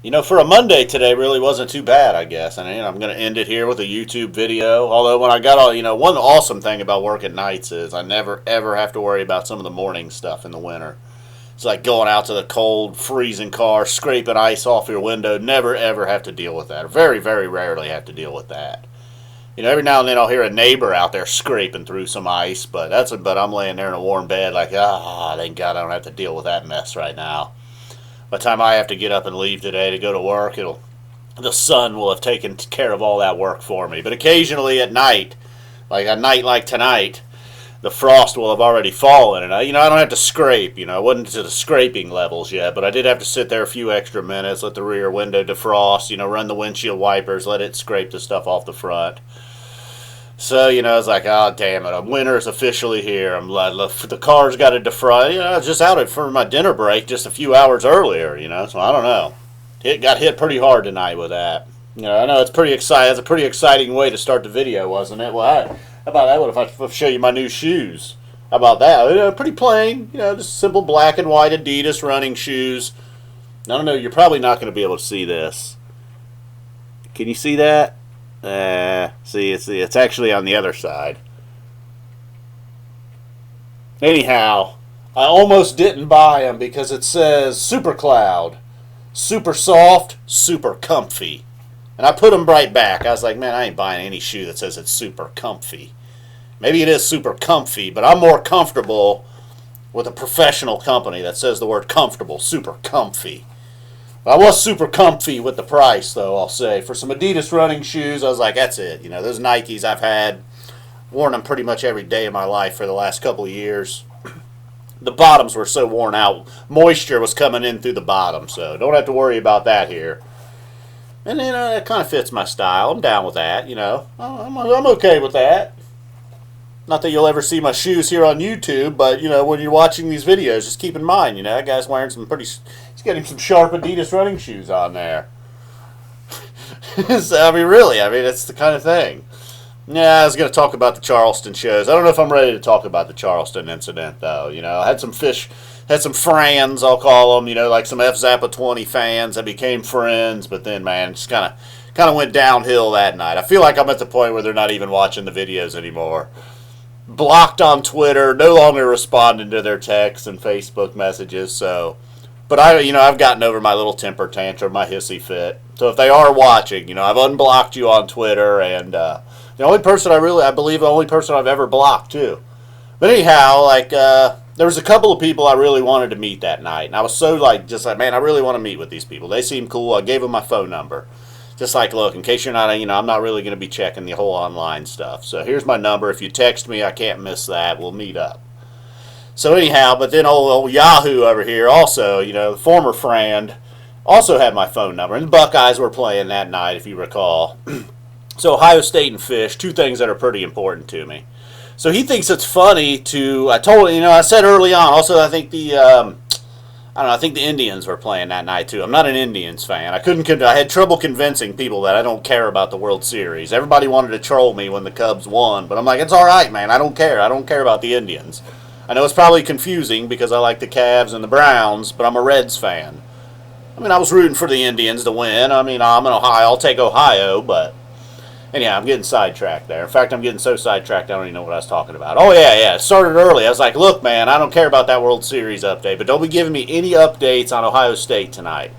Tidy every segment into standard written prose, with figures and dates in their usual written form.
You know, for a Monday today really wasn't too bad, I guess. And I'm going to end it here with a YouTube video. Although when I got all, one awesome thing about working nights is I never ever have to worry about some of the morning stuff in the winter. It's like going out to the cold, freezing car, scraping ice off your window. Never ever have to deal with that. Very, very rarely have to deal with that. Every now and then I'll hear a neighbor out there scraping through some ice, but I'm laying there in a warm bed like, thank God I don't have to deal with that mess right now. By the time I have to get up and leave today to go to work, the sun will have taken care of all that work for me. But occasionally at night, like a night like tonight, the frost will have already fallen, and I don't have to scrape. I wasn't to the scraping levels yet, but I did have to sit there a few extra minutes, let the rear window defrost, run the windshield wipers, let it scrape the stuff off the front. So, I was like, oh, damn it, winter is officially here. The car's got to defrost. I was just out for my dinner break just a few hours earlier, so I don't know. It got hit pretty hard tonight with that. I know it's pretty exciting. It's a pretty exciting way to start the video, wasn't it? Well, how about that? What if I show you my new shoes? How about that? Pretty plain, just simple black and white Adidas running shoes. I don't know, you're probably not going to be able to see this. Can you see that? See, it's actually on the other side. Anyhow, I almost didn't buy them because it says Super Cloud. Super soft, super comfy. And I put them right back. I was like, man, I ain't buying any shoe that says it's super comfy. Maybe it is super comfy, but I'm more comfortable with a professional company that says the word comfortable, super comfy. I was super comfy with the price, though, I'll say. For some Adidas running shoes, I was like, that's it. Those Nikes I've had, worn them pretty much every day of my life for the last couple of years. The bottoms were so worn out. Moisture was coming in through the bottom, so don't have to worry about that here. And, it kind of fits my style. I'm down with that, I'm okay with that. Not that you'll ever see my shoes here on YouTube, but, when you're watching these videos, just keep in mind, that guy's wearing some he's getting some sharp Adidas running shoes on there. So, really, it's the kind of thing. Yeah, I was going to talk about the Charleston shows. I don't know if I'm ready to talk about the Charleston incident, though. I had some friends, I'll call them, like some F Zappa 20 fans that became friends, but then, man, just kind of went downhill that night. I feel like I'm at the point where they're not even watching the videos anymore. Blocked on Twitter, no longer responding to their texts and Facebook messages, so... But I've gotten over my little temper tantrum, my hissy fit. So if they are watching, I've unblocked you on Twitter, and the only person I believe the only person I've ever blocked, too. But anyhow, there was a couple of people I really wanted to meet that night, and I was so, man, I really want to meet with these people. They seem cool. I gave them my phone number. Just look, in case you're not, I'm not really going to be checking the whole online stuff. So here's my number. If you text me, I can't miss that. We'll meet up. So anyhow, but then old Yahoo over here also, the former friend, also had my phone number. And the Buckeyes were playing that night, if you recall. So Ohio State and Fish, two things that are pretty important to me. So he thinks it's funny I said early on, also I think I think the Indians were playing that night too. I'm not an Indians fan. I had trouble convincing people that I don't care about the World Series. Everybody wanted to troll me when the Cubs won, but I'm like, it's all right, man. I don't care. I don't care about the Indians. I know it's probably confusing because I like the Cavs and the Browns, but I'm a Reds fan. I was rooting for the Indians to win. I'm in Ohio. I'll take Ohio, but anyhow, I'm getting sidetracked there. In fact, I'm getting so sidetracked I don't even know what I was talking about. Oh, yeah. It started early. I was like, look, man, I don't care about that World Series update, but don't be giving me any updates on Ohio State tonight.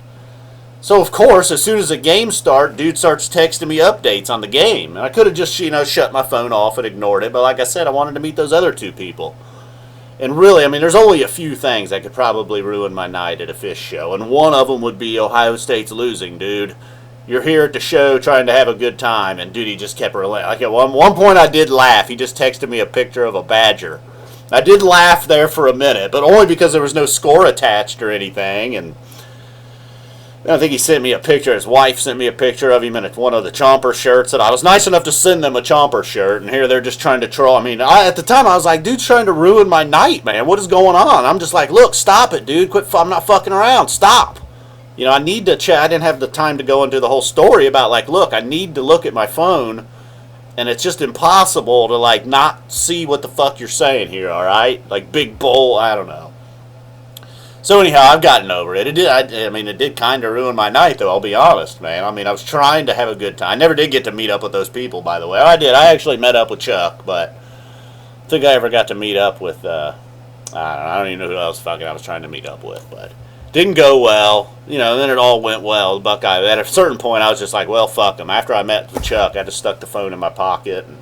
So, of course, as soon as the game starts, dude starts texting me updates on the game. And I could have just, shut my phone off and ignored it, but like I said, I wanted to meet those other two people. And really, there's only a few things that could probably ruin my night at a Fish show, and one of them would be Ohio State's losing, dude. You're here at the show trying to have a good time, and dude, he just kept relenting. At one point I did laugh. He just texted me a picture of a badger. I did laugh there for a minute, but only because there was no score attached or anything, and I think he sent me a picture. His wife sent me a picture of him in one of the Chomper shirts, and I was nice enough to send them a Chomper shirt, and here they're just trying to troll. At the time, I was like, dude's trying to ruin my night, man. What is going on? I'm just like, look, stop it, dude. Quit. I'm not fucking around. Stop. I need to chat. I didn't have the time to go into the whole story about, look, I need to look at my phone, and it's just impossible to, not see what the fuck you're saying here, all right? Big bull, I don't know. So anyhow, I've gotten over it. It did. I mean, it did kind of ruin my night, though. I'll be honest, man. I mean, I was trying to have a good time. I never did get to meet up with those people, by the way. I did. I actually met up with Chuck, but I think I ever got to meet up with. I don't even know who else fucking I was trying to meet up with, but didn't go well. You know. Then it all went well. The Buckeye. At a certain point, I was just like, well, fuck them. After I met with Chuck, I just stuck the phone in my pocket, and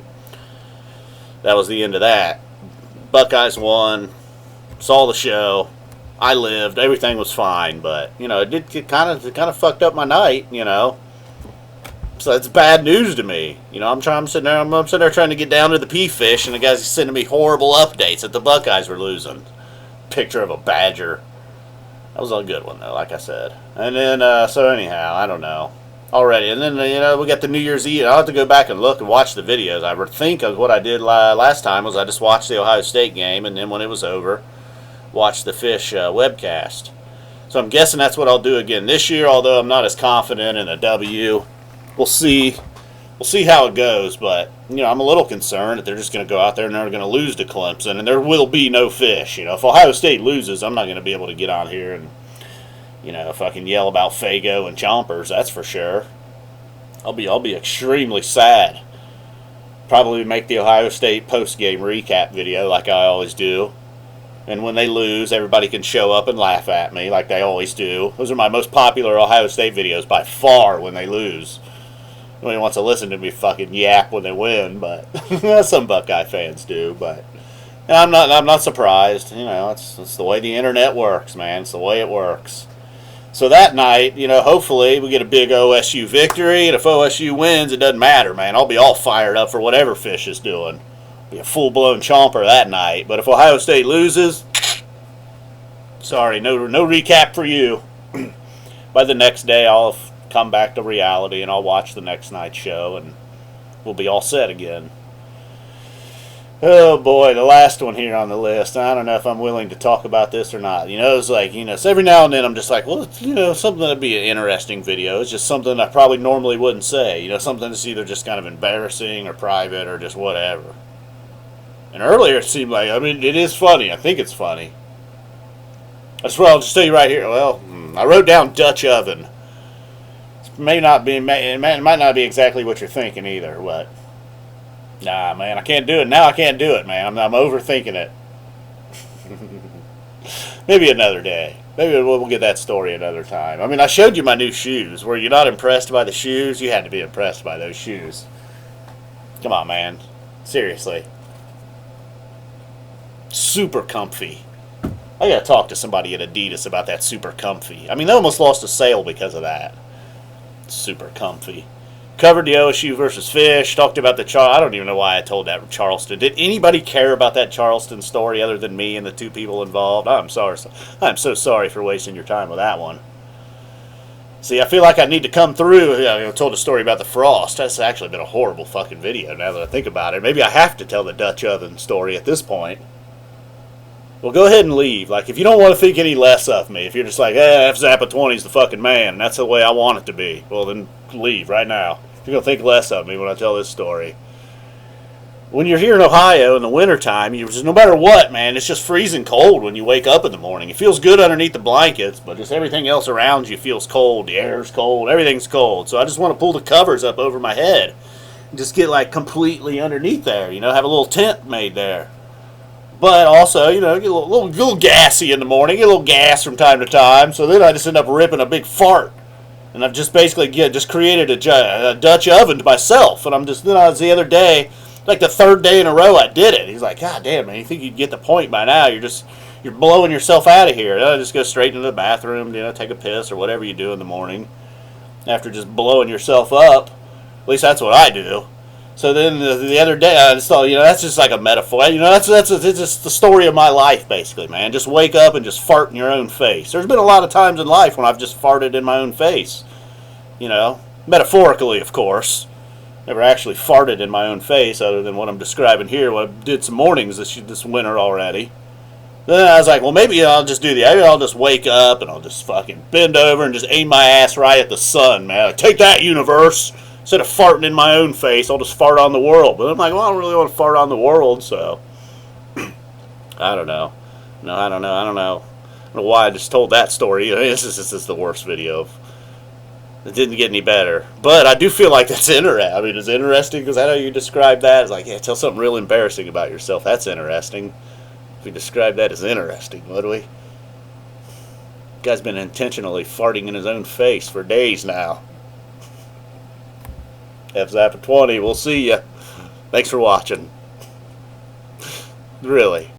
that was the end of that. Buckeyes won. Saw the show. I lived. Everything was fine, but you know, it did get kind of fucked up my night. You know, so it's bad news to me. You know, I'm sitting there trying to get down to the P-fish, and the guys are sending me horrible updates that the Buckeyes were losing. Picture of a badger. That was a good one though, like I said. And then so anyhow, I don't know already. And then you know, we got the New Year's Eve. I'll have to go back and look and watch the videos. I think of what I did last time was I just watched the Ohio State game, and then when it was over, watch the Fish webcast. So I'm guessing that's what I'll do again this year, although I'm not as confident in a W. We'll see. We'll see how it goes, but you know, I'm a little concerned that they're just going to go out there and they're going to lose to Clemson, and there will be no Fish. You know, if Ohio State loses, I'm not going to be able to get on here and, you know, fucking yell about Fago and Chompers. That's for sure. I'll be extremely sad. Probably make the Ohio State post-game recap video like I always do. And when they lose, everybody can show up and laugh at me like they always do. Those are my most popular Ohio State videos by far when they lose. Nobody wants to listen to me fucking yap when they win, but some Buckeye fans do. But and I'm not surprised. You know, it's the way the internet works, man. It's the way it works. So that night, you know, hopefully we get a big OSU victory, and if OSU wins, it doesn't matter, man. I'll be all fired up for whatever Fish is doing. Be a full-blown chomper that night. But if Ohio State loses, sorry, no recap for you. By the next day, I'll come back to reality, and I'll watch the next night's show, and we'll be all set again. Oh boy, the last one here on the list. I don't know if I'm willing to talk about this or not. You know, it's like, you know, so every now and then I'm just like, well, it's, you know, something that'd be an interesting video. It's just something I probably normally wouldn't say. You know, something that's either just kind of embarrassing or private or just whatever. And earlier it seemed like, I mean, it is funny. I think it's funny. That's what I'll just tell you right here. Well, I wrote down Dutch oven. It might not be exactly what you're thinking either, but nah, man, I can't do it. Now I can't do it, man. I'm overthinking it. Maybe another day. Maybe we'll get that story another time. I mean, I showed you my new shoes. Were you not impressed by the shoes? You had to be impressed by those shoes. Come on, man. Seriously. Super comfy. I gotta talk to somebody at Adidas about that super comfy. I mean, they almost lost a sale because of that. Super comfy. Covered the OSU versus Fish. Talked about the I don't even know why I told that Charleston. Did anybody care about that Charleston story other than me and the two people involved? I'm sorry. I'm so sorry for wasting your time with that one. See, I feel like I need to come through. I told a story about the frost. That's actually been a horrible fucking video now that I think about it. Maybe I have to tell the Dutch oven story at this point. Well, go ahead and leave. Like, if you don't want to think any less of me, if you're just like, F Zappa 20's the fucking man, and that's the way I want it to be, well, then leave right now. If you're going to think less of me when I tell this story. When you're here in Ohio in the wintertime, no matter what, man, it's just freezing cold when you wake up in the morning. It feels good underneath the blankets, but just everything else around you feels cold. The air's cold. Everything's cold. So I just want to pull the covers up over my head and just get, like, completely underneath there. You know, have a little tent made there. But also, you know, get a little gassy in the morning, get a little gas from time to time. So then I just end up ripping a big fart. And I've just basically just created a Dutch oven to myself. And then I was the other day, like the third day in a row I did it. He's like, God damn, man, you think you'd get the point by now. You're blowing yourself out of here. And I just go straight into the bathroom, you know, take a piss or whatever you do in the morning. After just blowing yourself up. At least that's what I do. So then the other day, I just thought, you know, that's just like a metaphor. You know, it's just the story of my life, basically, man. Just wake up and just fart in your own face. There's been a lot of times in life when I've just farted in my own face. You know, metaphorically, of course. Never actually farted in my own face other than what I'm describing here. What I did some mornings this winter already. Then I was like, well, maybe I'll just maybe I'll just wake up and I'll just fucking bend over and just aim my ass right at the sun, man. Like, take that, universe. Instead of farting in my own face, I'll just fart on the world. But I'm like, well, I don't really want to fart on the world, so I don't know. No, I don't know. I don't know why I just told that story. This is the worst video. It didn't get any better. But I do feel like that's interesting. I mean, it's interesting because I know you describe that as like, yeah, tell something real embarrassing about yourself. That's interesting. If we describe that as interesting, would we? Guy's been intentionally farting in his own face for days now. FZappa20, we'll see ya. Thanks for watching. Really.